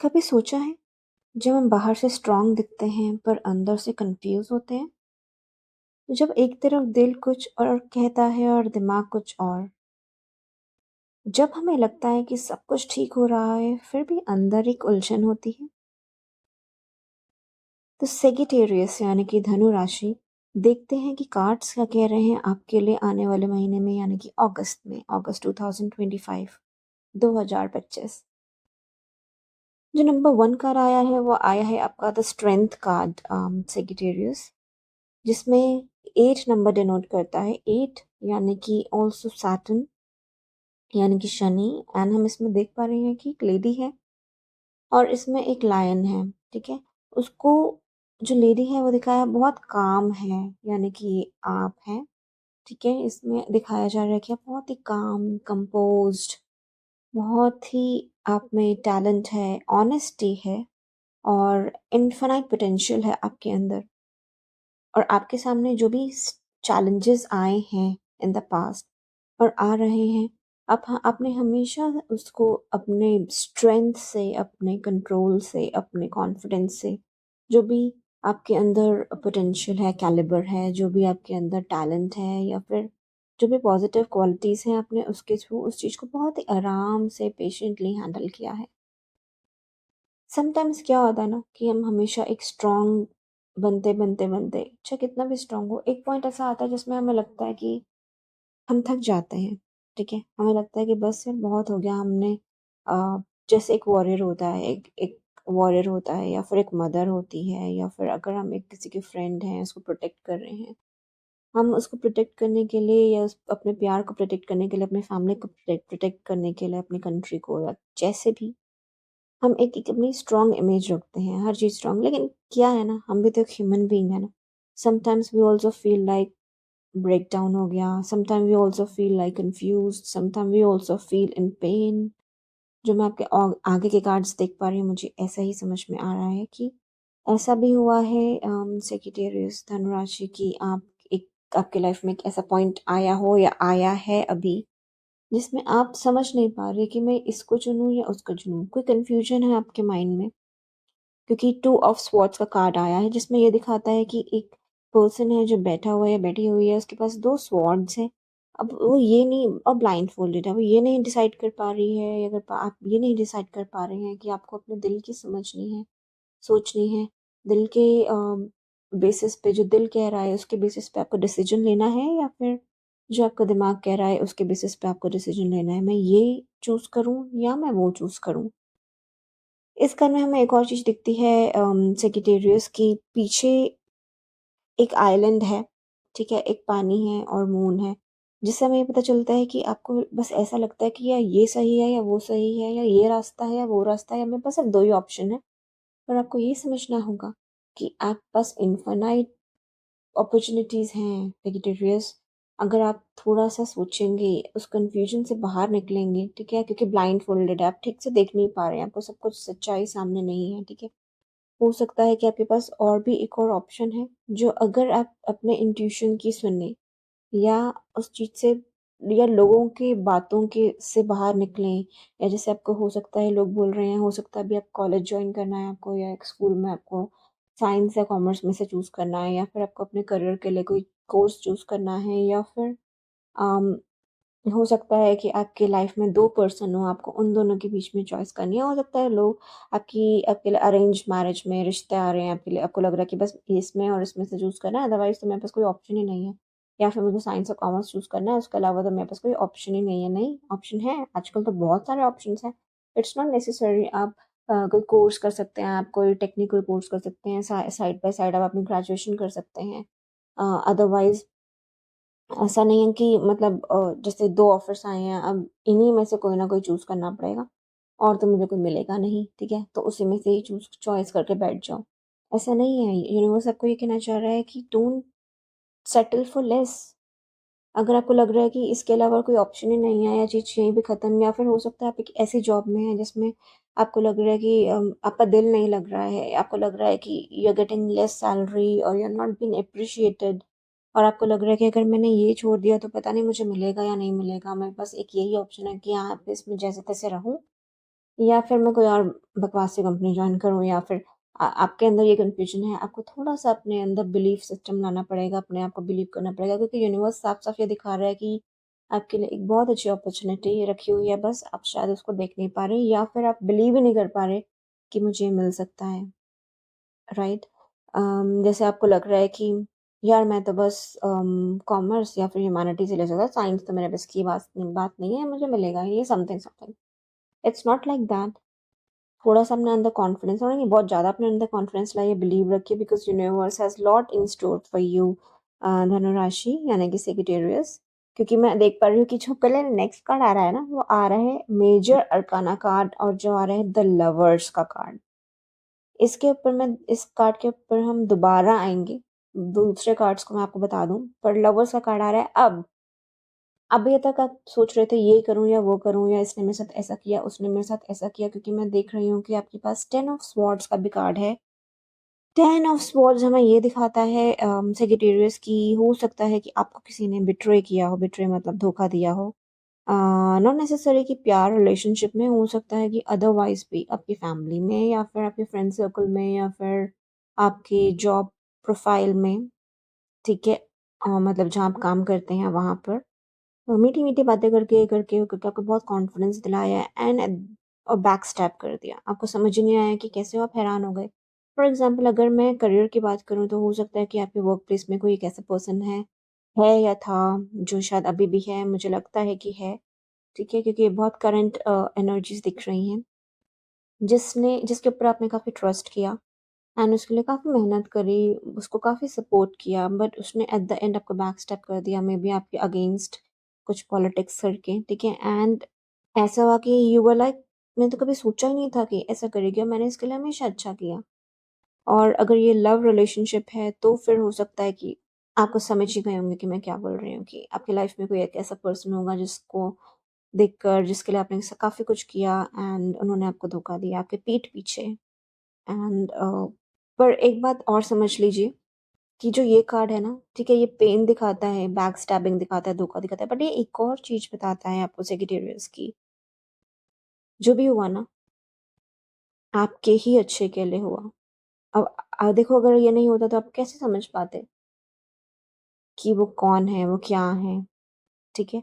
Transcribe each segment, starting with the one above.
कभी सोचा है जब हम बाहर से स्ट्रांग दिखते हैं पर अंदर से कंफ्यूज होते हैं। जब एक तरफ दिल कुछ और कहता है और दिमाग कुछ और। जब हमें लगता है कि सब कुछ ठीक हो रहा है फिर भी अंदर एक उलझन होती है। तो सेगिटेरियस यानी कि धनु राशि देखते हैं कि कार्ड्स क्या कह रहे हैं आपके लिए आने वाले महीने में यानी कि अगस्त 2025 2025। जो नंबर 1 कार्ड आया है वो आया है आपका द स्ट्रेंथ कार्ड सेगिटेरियस, जिसमें 8 नंबर डिनोट करता है। 8 यानी कि ऑल्सो सैटर्न यानी कि शनि। एंड हम इसमें देख पा रहे हैं कि एक लेडी है और इसमें एक लायन है। ठीक है, उसको जो लेडी है वो दिखाया बहुत काम है यानी कि आप हैं। ठीक है, इसमें दिखाया जा रहा है कि आप बहुत ही काम कंपोज्ड, बहुत ही आप में टैलेंट है, ऑनेस्टी है और इन्फिनाइट पोटेंशियल है आपके अंदर। और आपके सामने जो भी चैलेंजेस आए हैं इन द पास्ट और आ रहे हैं, आपने हमेशा उसको अपने स्ट्रेंथ से, अपने कंट्रोल से, अपने कॉन्फिडेंस से, जो भी आपके अंदर पोटेंशियल है, कैलिबर है, जो भी आपके अंदर टैलेंट है या फिर जो भी पॉजिटिव क्वालिटीज़ हैं, आपने उसके थ्रू उस चीज़ को बहुत ही आराम से पेशेंटली हैंडल किया है। समटाइम्स क्या होता है ना कि हम हमेशा एक स्ट्रॉन्ग बनते चाहे कितना भी स्ट्रॉन्ग हो, एक पॉइंट ऐसा आता है जिसमें हमें लगता है कि हम थक जाते हैं। ठीक है, हमें लगता है कि बस यार बहुत हो गया हमने। अ, जैसे एक वॉरियर होता है, एक एक वॉरियर होता है या फिर एक मदर होती है या फिर अगर हम एक किसी के फ्रेंड हैं उसको प्रोटेक्ट कर रहे हैं, हम उसको प्रोटेक्ट करने के लिए या अपने प्यार को प्रोटेक्ट करने के लिए, अपने फैमिली को प्रोटेक्ट करने के लिए, अपनी कंट्री को या जैसे भी हम एक अपनी स्ट्रॉन्ग इमेज रखते हैं, हर चीज़ स्ट्रॉन्ग। लेकिन क्या है ना, हम भी तो एक ह्यूमन बीइंग है ना। Sometimes we also feel like break down हो गया, sometime we also feel like confuse, sometime we also feel in pain. जो मैं आपके आगे के कार्ड्स देख पा रही हूँ, मुझे ऐसा ही समझ में आ रहा है कि ऐसा भी हुआ है सेक्रेटेरियस धनुराशि की आप एक आपके लाइफ में एक ऐसा पॉइंट आया हो या आया है अभी, जिसमें आप समझ नहीं पा रहे कि मैं इसको चुनूँ या उसको चुनूँ। कोई कन्फ्यूजन है आपके माइंड में, क्योंकि 2 ऑफ स्वॉर्ड्स का कार्ड आया है जिसमें ये दिखाता है कि एक पर्सन है जो बैठा हुआ है या बैठी हुई है, उसके पास 2 स्वॉर्ड्स हैं। अब वो ये नहीं, अब ब्लाइंडफोल्डेड है, वो ये नहीं डिसाइड कर पा रही है, अगर आप ये नहीं डिसाइड कर पा रहे हैं कि आपको अपने दिल की समझनी है, सोचनी है। दिल के बेसिस पे, जो दिल कह रहा है उसके बेसिस पे आपको डिसीजन लेना है या फिर जो आपका दिमाग कह रहा है उसके बेसिस पे आपको डिसीजन लेना है। मैं ये चूज़ करूँ या मैं वो चूज़ करूँ? इस घर में हमें एक और चीज़ दिखती है सेक्रेटेरियस की पीछे एक आइलैंड है। ठीक है? एक पानी है और मून है, जिससे हमें ये पता चलता है कि आपको बस ऐसा लगता है कि या ये सही है या वो सही है, या ये रास्ता है या वो रास्ता है, या मेरे पास सिर्फ़ 2 ही ऑप्शन है। पर आपको ये समझना होगा कि आपके पास इनफ़ाइनाइट अपॉर्च्युनिटीज़ हैं सेक्रेटेरियस। अगर आप थोड़ा-सा सोचेंगे, उस कन्फ्यूज़न से बाहर निकलेंगे, ठीक है? क्योंकि ब्लाइंड फ़ोल्डेड है, आप ठीक से देख नहीं पा रहे हैं, आपको सब कुछ सच्चाई सामने नहीं है, ठीक है? हो सकता है कि आपके पास और भी एक और ऑप्शन है, जो अगर आप अपने इंट्यूशन की सुने या उस चीज़ से या लोगों की बातों के से बाहर निकलें, या जैसे आपको हो सकता है लोग बोल रहे हैं, हो सकता है अभी आप कॉलेज जॉइन करना है आपको, या एक स्कूल में आपको साइंस या कॉमर्स में से चूज़ करना है, या फिर आपको अपने करियर के लिए कोई कोर्स चूज़ करना है, या फिर अम, हो सकता है कि आपके लाइफ में 2 पर्सन हो, आपको उन दोनों के बीच में चॉइस करनी है। हो सकता है लोग आपके लिए अरेंज मैरिज में रिश्ते आ रहे हैं आपके लिए, आपको लग रहा है कि बस इसमें और इसमें से चूज़ करना है, अदरवाइज़ तो मेरे पास कोई ऑप्शन ही नहीं है। या फिर मुझे साइंस और कॉमर्स चूज़ करना है, उसके अलावा तो मेरे पास कोई ऑप्शन ही नहीं है। नहीं, ऑप्शन है, आजकल तो बहुत सारे ऑप्शंस हैं। इट्स नॉट नेसेसरी आप कोई कोर्स कर सकते हैं, आप कोई टेक्निकल कोर्स कर सकते हैं, साइड बाय साइड आप अपनी ग्रेजुएशन कर सकते हैं। अदरवाइज़ ऐसा नहीं है कि मतलब जैसे 2 ऑफ़र्स आए हैं, अब इन्हीं में से कोई ना कोई चूज़ करना पड़ेगा और तो मुझे कोई मिलेगा नहीं, ठीक है? तो उसी में से ही चॉइस करके बैठ जाओ। ऐसा नहीं है, यूनिवर्स आपको ये कहना चाह रहा है कि डोंट सेटल फॉर लेस। अगर आपको लग रहा है कि इसके अलावा कोई ऑप्शन ही नहीं है या चीज़ यहीं पे ख़त्म, या फिर हो सकता है आप एक ऐसी जॉब में हैं जिसमें आपको लग रहा है कि आपका दिल नहीं लग रहा है, आपको लग रहा है कि you are getting less salary और you are not being appreciated, और आपको लग रहा है कि अगर मैंने ये छोड़ दिया तो पता नहीं मुझे मिलेगा या नहीं मिलेगा। मेरे पास एक यही ऑप्शन है कि यहाँ पे इसमें जैसे-तैसे रहूँ या फिर मैं कोई और बकवास सी कंपनी जॉइन करूँ, या फिर आपके अंदर ये कन्फ्यूजन है, आपको थोड़ा-सा अपने अंदर बिलीफ सिस्टम लाना पड़ेगा, अपने आप को बिलीव करना पड़ेगा, क्योंकि यूनिवर्स साफ-साफ ये दिखा रहा है कि आपके लिए एक बहुत अच्छी अपॉर्च्युनिटी रखी हुई है, बस आप शायद उसको देख नहीं पा रहे, या फिर आप बिलीव ही नहीं कर पा रहे कि मुझे ये मिल सकता है, राइट? जैसे आपको लग रहा है कि यार मैं तो बस कॉमर्स या फिर ह्यूमैनिटीज़ ही ले सकता, साइंस तो मेरे बस की बात नहीं है, मुझे मिलेगा ये something something. It's not like that. थोड़ा-सा अपने अंदर कॉन्फिडेंस, और नहीं बहुत ज़्यादा अपने अंदर कॉन्फिडेंस लाइए, बिलीव रखिए, because universe has lot in store for you, धनु राशि यानी कि सेजिटेरियस। क्योंकि मैं देख पा रही हूँ कि जो पहले नेक्स्ट कार्ड आ रहा है ना, वो आ रहा है मेजर अरकाना कार्ड, और जो आ रहा है द लवर्स का कार्ड। इसके ऊपर मैं इस कार्ड के ऊपर हम दोबारा आएँगे, दूसरे कार्ड्स को मैं आपको बता दूँ, पर लवर्स का कार्ड आ रहा है अब। अभी तक आप सोच रहे थे ये करूँ या वो करूँ, या इसने मेरे साथ ऐसा किया, उसने मेरे साथ ऐसा किया, क्योंकि मैं देख रही हूँ कि आपके पास 10 ऑफ स्वॉर्ड्स का भी कार्ड है। 10 ऑफ स्वॉर्ड्स हमें ये दिखाता है सेजिटेरियस की, हो सकता है कि आपको किसी ने बिट्रे किया हो, बिट्रे मतलब धोखा दिया हो। नॉट नेसेसरी कि प्यार रिलेशनशिप में, हो सकता है कि अदरवाइज़ भी आपकी फैमिली में, या फिर आपके फ्रेंड सर्कल में, या फिर आपके जॉब प्रोफाइल में, ठीक है? मतलब जहाँ आप काम करते हैं वहाँ पर। मीठी-मीठी बातें करके आपको बहुत कॉन्फिडेंस दिलाया एंड और बैक स्टैब कर दिया। आपको समझ ही नहीं आया कि कैसे हो, आप हैरान हो गए। फॉर एग्ज़ाम्पल अगर मैं करियर की बात करूँ, तो हो सकता है कि आपके वर्क प्लेस में कोई एक ऐसा पर्सन है या था, जो शायद अभी भी है, मुझे लगता है कि है, ठीक है? क्योंकि बहुत करंट एनर्जीज़ दिख रही हैं, जिसके ऊपर आपने काफ़ी ट्रस्ट किया एंड उसके लिए काफ़ी मेहनत करी, उसको काफ़ी सपोर्ट किया, बट उसने एट द एंड आपको बैक स्टेप कर दिया, मे बी आपके अगेंस्ट कुछ पॉलिटिक्स करके, ठीक है? एंड ऐसा हुआ कि यू वर लाइक, मैंने तो कभी सोचा ही नहीं था कि ऐसा करेगी, और मैंने इसके लिए हमेशा अच्छा किया। और अगर ये लव रिलेशनशिप है, तो फिर हो सकता है कि आपको समझ ही गए होंगे कि मैं क्या बोल रही हूँ, कि आपकी लाइफ में कोई एक ऐसा पर्सन होगा जिसको देखकर, जिसके लिए आपने काफ़ी कुछ किया एंड उन्होंने आपको धोखा दिया आपके पीठ पीछे। एंड पर एक बात और समझ लीजिए कि जो ये कार्ड है ना, ठीक है, ये पेन दिखाता है, बैक स्टैबिंग दिखाता है, धोखा दिखाता है, बट ये एक और चीज़ बताता है आपको सेजिटेरियस की, जो भी हुआ ना, आपके ही अच्छे के लिए हुआ। अब देखो, अगर ये नहीं होता तो आप कैसे समझ पाते कि वो कौन है, वो क्या है, ठीक है?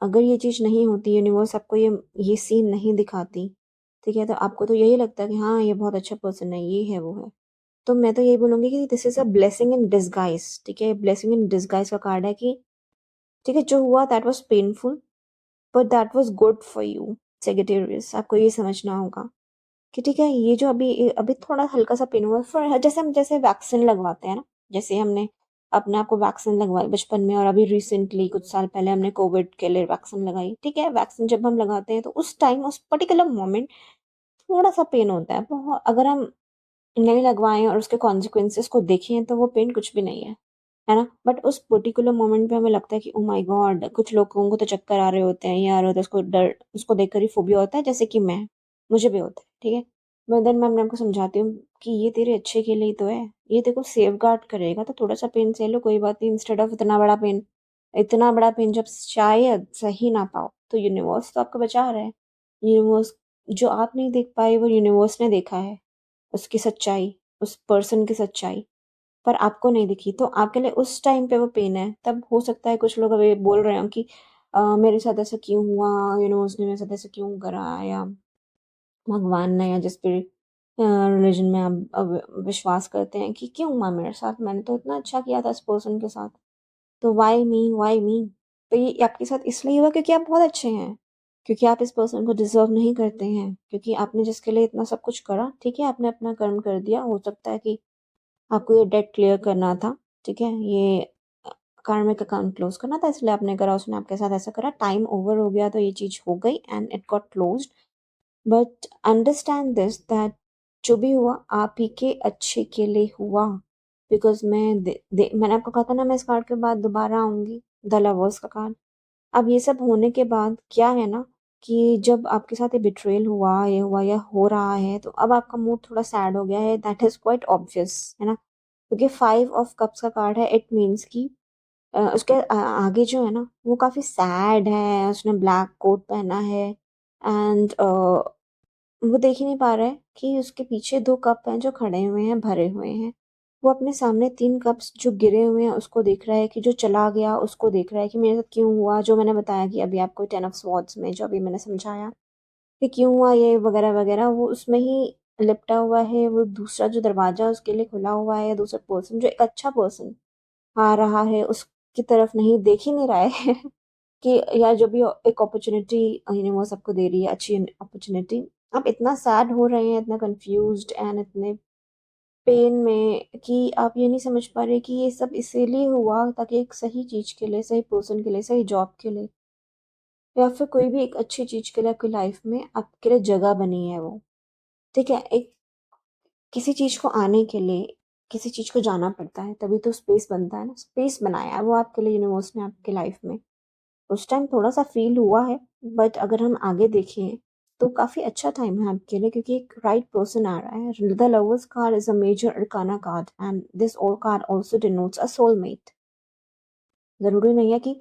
अगर ये चीज़ नहीं होती, यूनिवर्स आपको ये सीन नहीं दिखाती, ठीक है, तो आपको तो यही लगता है कि हाँ, ये बहुत अच्छा पर्सन है, ये है, वो है। तो मैं तो यही बोलूँगी कि this is a blessing in disguise, ठीक है? ब्लेसिंग इन डिसगाइज़ का कार्ड है कि ठीक है, जो हुआ that was painful, but that was good for you, Sagittarius. आपको ये समझना होगा कि ठीक है, ये जो अभी थोड़ा हल्का-सा पेन हुआ, फिर जैसे हम जैसे वैक्सीन लगवाते हैं ना, जैसे हमने अपने आप को वैक्सीन लगवाई बचपन में, और अभी रिसेंटली कुछ साल पहले हमने कोविड के लिए वैक्सीन लगाई, ठीक है? वैक्सीन जब हम लगाते हैं, तो उस टाइम, उस पर्टिकुलर मोमेंट थोड़ा-सा पेन होता है। अगर हम नहीं लगवाएँ और उसके कॉन्सिक्वेंसेज़ को देखें, तो वो पेन कुछ भी नहीं है ना? बट उस पर्टिकुलर मोमेंट पे हमें लगता है कि ओह माय गॉड! कुछ लोगों को तो चक्कर आ रहे होते हैं, ये आ रहे होते हैं, उसको देखकर ही फ़ोबिया होता है, जैसे कि मुझे भी होता है, ठीक है? बट देन मैं अपने आप को समझाती हूँ कि ये तेरे अच्छे के लिए ही तो है, ये तेरे को सेफगार्ड करेगा, तो थोड़ा-सा पेन सह लो, कोई बात नहीं, इंस्टेड ऑफ इतना बड़ा पेन। इतना बड़ा पेन जब शायद सह ही ना पाओ, तो यूनिवर्स तो आपको बचा रहा है। यूनिवर्स, जो आप नहीं देख पाए, वो यूनिवर्स ने देखा है। उसकी सच्चाई, उस पर्सन की सच्चाई, पर आपको नहीं दिखी, तो आपके लिए उस टाइम पे वो पेन है। तब हो सकता है कुछ लोग अभी बोल रहे हों कि मेरे साथ ऐसा क्यों हुआ? यूनिवर्स ने मेरे साथ ऐसा क्यों करा? या भगवान ने, या जिस भी रिलीजन में आप विश्वास करते हैं, कि क्यों हुआ मेरे साथ? मैंने तो इतना अच्छा किया था इस पर्सन के साथ, तो व्हाई मी? व्हाई मी? तो ये आपके साथ इसलिए हुआ क्योंकि आप बहुत अच्छे हैं, क्योंकि आप इस पर्सन को डिज़र्व नहीं करते हैं, क्योंकि आपने जिसके लिए इतना सब कुछ करा, ठीक है, आपने अपना कर्म कर दिया। हो सकता है कि आपको ये डेट क्लियर करना था, ठीक है? ये कार्मिक अकाउंट क्लोज़ करना था, इसलिए आपने करा, उसने आपके साथ ऐसा करा, टाइम ओवर हो गया, तो ये चीज़ हो गई and it got closed. But understand this that जो भी हुआ, आप ही के अच्छे के लिए हुआ। बिकॉज़ मैंने आपको कहा था ना, मैं इस कार्ड के बाद दोबारा आऊँगी, द लवर्स का कार्ड। अब ये सब होने के बाद क्या है ना, कि जब आपके साथ ये बिट्रेयल हुआ, ये हुआ या हो रहा है, तो अब आपका मूड थोड़ा सैड हो गया है, दैट इज़ क्वाइट ऑब्वियस, है ना? क्योंकि 5 ऑफ कप्स का कार्ड है, इट मीन्स कि उसके आगे जो है ना, वो काफ़ी सैड है, उसने ब्लैक कोट पहना है एंड वो देख ही नहीं पा रहा है कि उसके पीछे 2 कप हैं जो खड़े हुए हैं, भरे हुए हैं। वो अपने सामने 3 कप्स जो गिरे हुए हैं उसको देख रहा है, कि जो चला गया उसको देख रहा है कि मेरे साथ क्यों हुआ, जो मैंने बताया कि अभी आपको 10 ऑफ स्वॉर्ड्स में जो अभी मैंने समझाया कि क्यों हुआ ये वगैरह-वगैरह, वो उसमें ही लिपटा हुआ है। वो दूसरा जो दरवाज़ा उसके लिए खुला हुआ है, दूसरा पर्सन जो एक अच्छा पर्सन आ रहा है उसकी तरफ नहीं देख ही नहीं रहा है कि या जो भी एक अपॉर्चुनिटी यूनिवर्स आपको दे रही है, अच्छी अपॉर्चुनिटी, आप इतना सैड हो रहे हैं, इतना कंफ्यूज्ड एंड इतने पेन में कि आप ये नहीं समझ पा रहे कि ये सब इसीलिए हुआ ताकि एक सही चीज़ के लिए, सही पर्सन के लिए, सही जॉब के लिए या फिर कोई भी एक अच्छी चीज़ के लिए आपकी लाइफ में आपके लिए जगह बनी है वो। ठीक है? एक किसी चीज़ को आने के लिए किसी चीज़ को जाना पड़ता है, तभी तो स्पेस बनता है ना, स्पेस बनाया है वो आपके लिए यूनिवर्स ने आपकी लाइफ में। उस टाइम थोड़ा-सा फ़ील हुआ है, बट अगर हम आगे देखें, तो काफ़ी अच्छा टाइम है आपके लिए क्योंकि एक राइट पर्सन आ रहा है। The lovers card is a major arcana card and this all card also denotes a soulmate. ज़रूरी नहीं है कि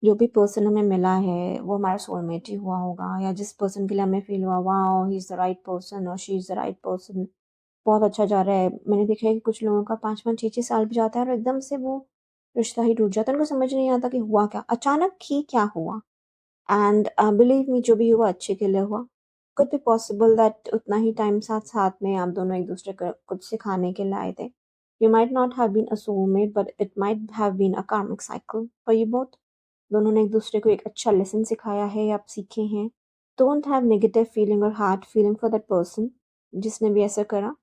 जो भी पर्सन हमें मिला है, वो हमारा सोलमेट ही हुआ होगा, या जिस पर्सन के लिए हमें फ़ील हुआ, wow! He is the right person और she is the right person, बहुत अच्छा जा रहा है। मैंने देखा है कि कुछ लोगों का 5-5, 6-6 साल भी जाता है और एकदम से वो रिश्ता ही टूट जाता है। उनको समझ नहीं आता कि हुआ क्या? अचानक ही क्या हुआ? एंड बिलीव मी, जो भी हुआ अच्छे के लिए हुआ। कुड बी पॉसिबल दैट उतना ही टाइम साथ साथ में आप दोनों एक दूसरे को कुछ सिखाने के लिए आए थे। You might not have been a soulmate but it might have been a karmic cycle for you both. दोनों ने एक दूसरे को एक अच्छा लेसन सिखाया है, आप सीखे हैं। डोंट हैव नेगेटिव फीलिंग और hard feeling for that person जिसने भी ऐसा करा।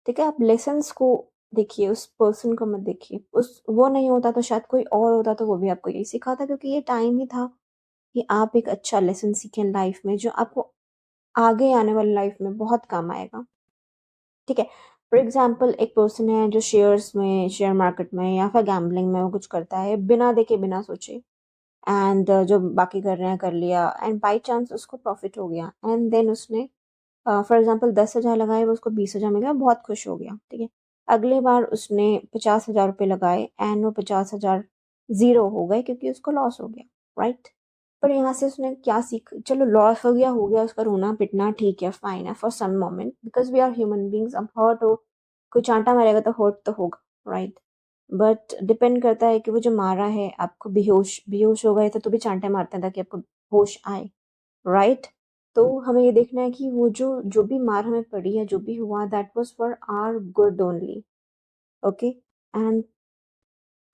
ठीक है? आप लेसन्स को देखिए, उस पर्सन को मत देखिए। उस वो नहीं होता तो शायद कोई और होता तो वो भी आपको यही सिखाता, क्योंकि ये टाइम ही था कि आप एक अच्छा लेसन सीखें लाइफ में जो आपको आगे आने वाली लाइफ में बहुत काम आएगा। ठीक है? फॉर एग्ज़ाम्पल एक पर्सन है जो शेयर्स में, शेयर मार्केट में या फिर गैम्बलिंग में वो कुछ करता है बिना देखे, बिना सोचे, एंड जो बाकी कर रहे हैं कर लिया एंड बाय चांस उसको प्रॉफ़िट हो गया एंड देन उसने फॉर एग्ज़ाम्पल 10,000 लगाए, वो उसको 20,000 मिल गया, बहुत खुश हो गया, ठीक है। अगली बार उसने 50,000 रुपए लगाए एंड वो 50,000 ज़ीरो हो गए क्योंकि उसको लॉस हो गया, राइट? पर यहाँ से उसने क्या सीख, चलो लॉस हो गया, उसका रोना-पिटना ठीक है, फाइन है for some moment because we are human beings. अब हर्ट हो, कोई चाँटा मारेगा तो हर्ट तो होगा, राइट? बट डिपेंड करता है कि वो जो मारा है आपको बेहोश बेहोश हो गए थे तो भी चाँटे मारते हैं ताकि आपको होश आए। राइट? तो हमें ये देखना है कि वो जो जो भी मार हमें पड़ी है, जो भी हुआ that was for our good only, okay? And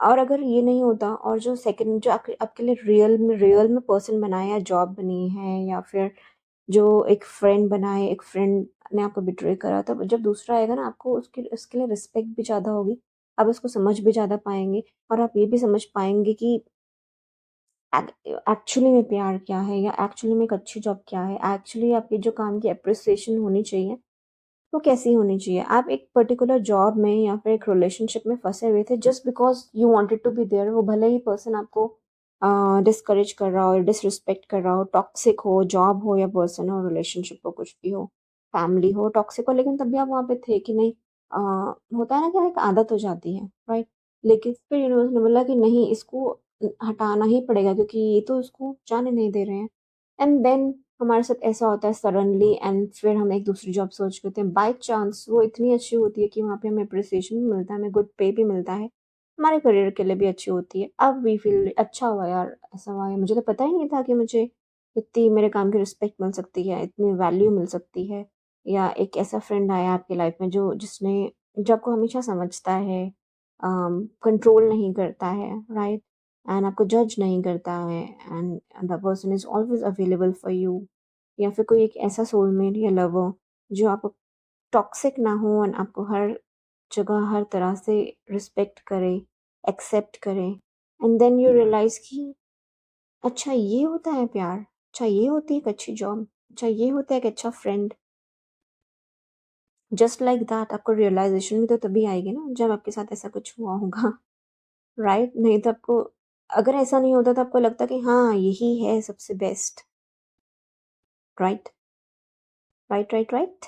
और अगर ये नहीं होता और जो सेकंड जो आपके लिए रियल में पर्सन बना है, या जॉब बनी है, या फिर जो एक फ्रेंड बना है, एक फ्रेंड ने आपको बिट्रे करा, तब जब दूसरा आएगा ना आपको उसके लिए रिस्पेक्ट भी ज़्यादा होगी, आप उसको समझ भी ज़्यादा पाएँगे और आप ये भी समझ पाएँगे कि एक्चुअली में प्यार क्या है, या एक्चुअली में एक अच्छी जॉब क्या है, एक्चुअली आपके जो काम की एप्रिसिएशन होनी चाहिए वो कैसी होनी चाहिए। आप एक पर्टिकुलर जॉब में या फिर एक रिलेशनशिप में फंसे हुए थे just because you wanted to be there, वो भले ही पर्सन आपको डिस्करेज कर रहा हो, डिसरिस्पेक्ट कर रहा हो, टॉक्सिक हो, जॉब हो या पर्सन हो, रिलेशनशिप हो, कुछ भी हो, फैमिली हो, टॉक्सिक हो, लेकिन तब भी आप वहाँ पे थे कि नहीं। होता है ना कि एक आदत हो जाती है, राइट? लेकिन फिर यूनिवर्स ने बोला कि नहीं, इसको हटाना ही पड़ेगा क्योंकि ये तो इसको जाने नहीं दे रहे हैं। एंड देन हमारे साथ ऐसा होता है सडनली, एंड फिर हम एक दूसरी जॉब सर्च करते हैं। बाय चांस वो इतनी अच्छी होती है कि वहाँ पे हमें अप्रिसिएशन भी मिलता है, हमें गुड पे भी मिलता है, हमारे करियर के लिए भी अच्छी होती है। अब वी फील अच्छा हुआ यार, ऐसा हुआ है, मुझे तो पता ही नहीं था कि मुझे इतनी मेरे काम की रिस्पेक्ट मिल सकती है, इतनी वैल्यू मिल सकती है, या एक ऐसा फ्रेंड आया आपकी लाइफ में जो आपको हमेशा समझता है, कंट्रोल नहीं करता है, राइट? एंड आपको जज नहीं करता है, and the person is always available for you. या फिर कोई एक ऐसा सोलमेट या लवर जो आपको टॉक्सिक ना हो एंड आपको हर जगह हर तरह से रिस्पेक्ट करे, एक्सेप्ट करे, एंड देन यू रियलाइज कि अच्छा ये होता है प्यार, अच्छा ये होती है एक अच्छी जॉब, अच्छा ये होता है एक अच्छा फ्रेंड। जस्ट लाइक दैट आपको रियलाइजेशन भी तो तभी आएगी ना जब आपके साथ ऐसा कुछ हुआ होगा। राइट? नहीं तो आपको, अगर ऐसा नहीं होता तो आपको लगता कि हाँ यही है सबसे best. Right? Right, right, right.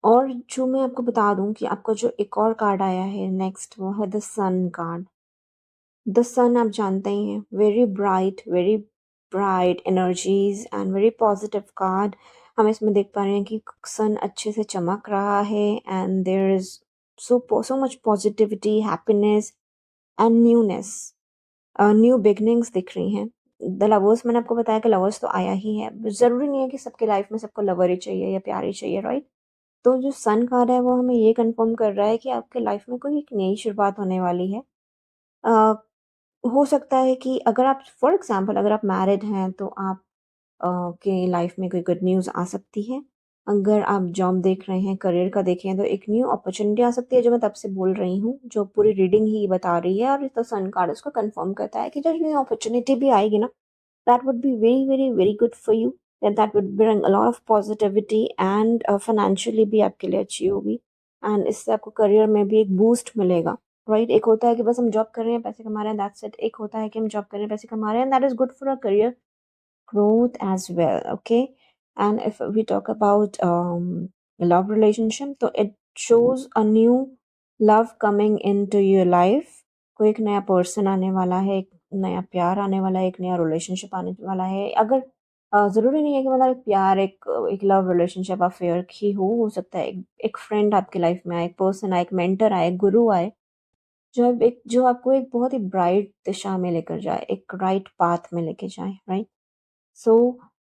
और जो मैं आपको बता दूं कि आपका जो एक और कार्ड आया है नेक्स्ट, वो है द सन कार्ड। द सन आप जानते ही हैं, very bright energies and very positive card. हम इसमें देख पा रहे हैं कि सन अच्छे से चमक रहा है and there is so much positivity, happiness and newness, new beginnings दिख रही हैं। द लवर्स, मैंने आपको बताया कि लवर्स तो आया ही है, ज़रूरी नहीं है कि सबके लाइफ में सबको लवर ही चाहिए या प्यार ही चाहिए, राइट? तो जो सन कार्ड है वो हमें ये कंफर्म कर रहा है कि आपके लाइफ में कोई एक नई शुरुआत होने वाली है। अ, हो सकता है कि अगर आप फॉर एग्ज़ाम्पल अगर आप मैरिड हैं तो आप के लाइफ में कोई गुड न्यूज़ आ सकती है। अगर आप जॉब देख रहे हैं, करियर का देख रहे हैं तो एक न्यू अपॉर्च्युनिटी आ सकती है, जो मैं तब से बोल रही हूँ, जो पूरी रीडिंग ही बता रही है और तो सन कार्ड उसको कंफर्म करता है कि जब न्यू अपॉर्च्युनिटी भी आएगी ना, that would be very very very good for you, that would bring a lot of positivity and financially भी आपके लिए अच्छी होगी and इससे आपको करियर में भी एक बूस्ट मिलेगा, राइट? एक होता है कि बस हम जॉब कर रहे हैं पैसे कमा रहे हैं, दैट्स इट। एक होता है कि हम जॉब कर रहे हैं पैसे कमा रहे हैं, that is good for a career growth as well, okay? And if we talk about love relationship, तो it shows a new love coming into your life। कोई एक नया पर्सन आने वाला है, एक नया प्यार आने वाला है, एक नया रिलेशनशिप आने वाला है। अगर ज़रूरी नहीं है कि मतलब एक प्यार, एक लव रिलेशनशिप अफेयर ही हो सकता है एक फ्रेंड आपकी लाइफ में आए, एक पर्सन आए, एक मेंटर आए, एक गुरु आए, जो आपको एक बहुत ही ब्राइट दिशा में लेकर जाए, एक राइट पाथ में लेके जाए, राइट? सो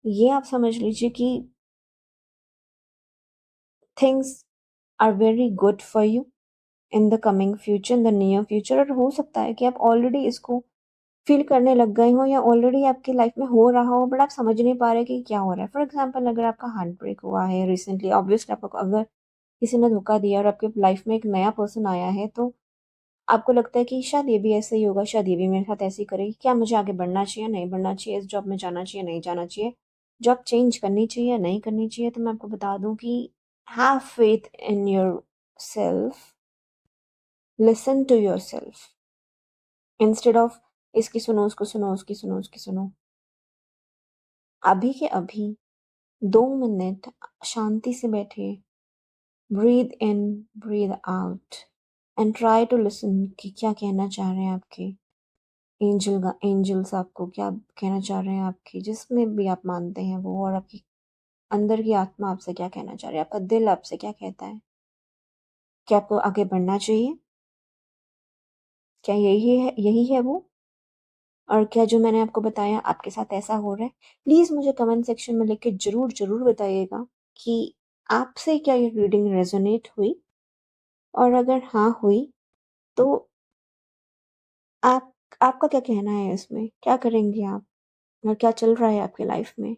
ये आप समझ लीजिए कि things are very good for you in the coming future, in the near future. और हो सकता है कि आप ऑलरेडी इसको फील करने लग गए हो या ऑलरेडी आपकी लाइफ में हो रहा हो, बट आप समझ नहीं पा रहे कि क्या हो रहा है। फॉर एग्जाम्पल अगर आपका हार्ट ब्रेक हुआ है रिसेंटली, ऑब्वियसली आपको अगर किसी ने धोखा दिया और आपके लाइफ में एक नया पर्सन आया है, तो आपको लगता है कि शायद ये भी ऐसे ही होगा, शायद ये भी मेरे साथ ऐसे ही करेगी, क्या मुझे आगे बढ़ना चाहिए, नहीं बढ़ना चाहिए, इस जॉब में जाना चाहिए, नहीं जाना चाहिए, जॉब चेंज करनी चाहिए, नहीं करनी चाहिए? तो मैं आपको बता दूं कि have faith in yourself, listen to yourself instead of इसकी सुनो, उसको सुनो, उसकी सुनो, उसकी सुनो। अभी के अभी 2 मिनट शांति से बैठिए, breathe in, breathe out and try to listen कि क्या कहना चाह रहे हैं आपके एंजल्स, आपको क्या कहना चाह रहे हैं, आपकी जिसमें भी आप मानते हैं वो, और आपकी अंदर की आत्मा आपसे क्या कहना चाह रही है, आपका दिल आपसे क्या कहता है। क्या आपको आगे बढ़ना चाहिए? क्या यही है वो? और क्या जो मैंने आपको बताया आपके साथ ऐसा हो रहा है? प्लीज मुझे कमेंट सेक्शन में लिख के जरूर जरूर बताइएगा कि आपसे क्या ये रीडिंग रेजोनेट हुई, और अगर हाँ हुई तो आप आपका क्या कहना है इसमें, क्या करेंगे आप, और क्या चल रहा है आपके लाइफ में?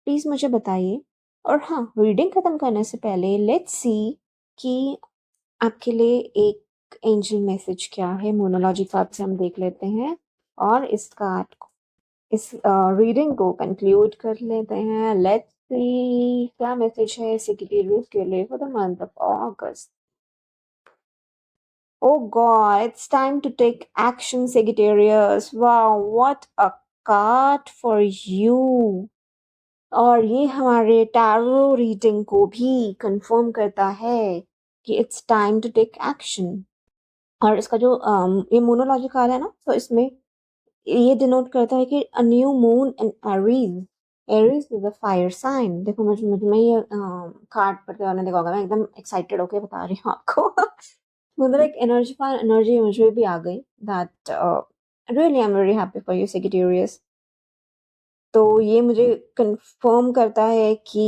प्लीज़ मुझे बताइए। और हाँ, रीडिंग ख़त्म करने से पहले लेट्स सी कि आपके लिए एक एंजल मैसेज क्या है। मोनोलॉजी कार्ड से हम देख लेते हैं और इस कार्ड को, इस रीडिंग को कंक्लूड कर लेते हैं। लेट्स सी क्या मैसेज है सेक्रेटरीज के लिए for the month of August. Oh God, it's time to take action, Sagittarius. Wow, what a card for you. और ये हमारे टैरो रीडिंग को भी कंफर्म करता है कि it's time to take action. और इसका जो ये मोनोलॉजी कार्ड है ना, तो इसमें ये डिनोट करता है कि a new moon in Aries, Aries is a fire sign. देखो मुझ में ये कार्ड पढ़ते हुए देखा होगा, मैं एकदम एक्साइटेड होके बता रही हूँ आपको। मतलब एक एनर्जी, फायर एनर्जी मुझे भी आ गई, that really I am very happy for you Sagittarius. तो ये मुझे कंफर्म करता है कि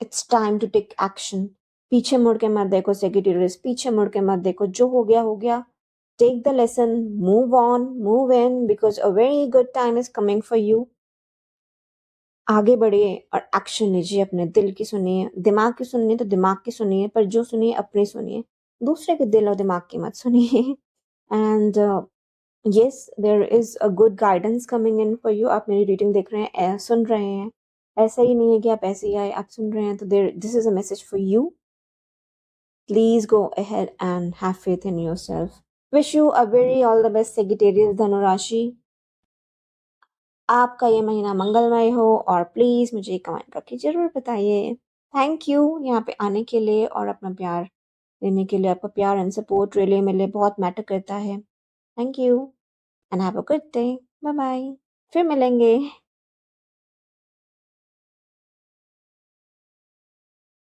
it's time to take action. पीछे मुड़ के मत देखो सेक्रेटरीज, पीछे मुड़ के मत देखो, जो हो गया हो गया। Take the lesson, move on, move in, because a very good time is coming for you. आगे बढ़िए और एक्शन लीजिए, अपने दिल की सुनिए, दिमाग की सुनिए तो दिमाग की सुनिए, पर जो सुनिए अपनी सुनिए, दूसरे के दिल और दिमाग की मत सुनिए। And yes, there is a good guidance coming in for you. आप मेरी रीडिंग देख रहे हैं, सुन रहे हैं, ऐसा ही नहीं है कि आप ऐसे ही आए, आप सुन रहे हैं, तो there this is a message for you. Please go ahead and have faith in yourself. Wish you a very all the best Sagittarius धनुराशि। आपका ये महीना मंगलमय हो, और प्लीज मुझे कमेंट करके जरूर बताइए। थैंक यू यहाँ पे आने के लिए और अपना प्यार देने के लिए। आपका प्यार एंड सपोर्ट रियली मेरे लिए बहुत मैटर करता है। Thank you and have a good day. Bye bye, फिर मिलेंगे।